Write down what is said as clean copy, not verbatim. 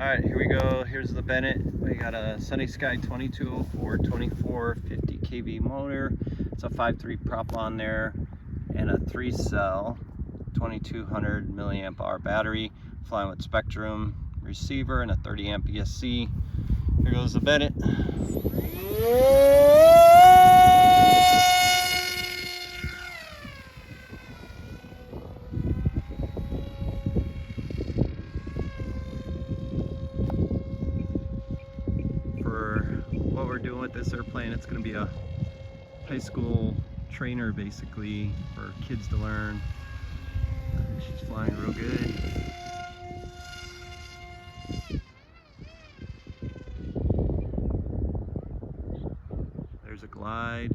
Alright, here we go. Here's the Benett. We got a Sunny Sky 2204 2450 kV motor. It's a 5.3 prop on there and a 3-cell 2200 milliamp hour battery, flying with Spectrum receiver and a 30 amp ESC. Here goes the Benett. For what we're doing with this airplane, it's going to be a high school trainer basically for kids to learn. She's flying real good. There's a glide.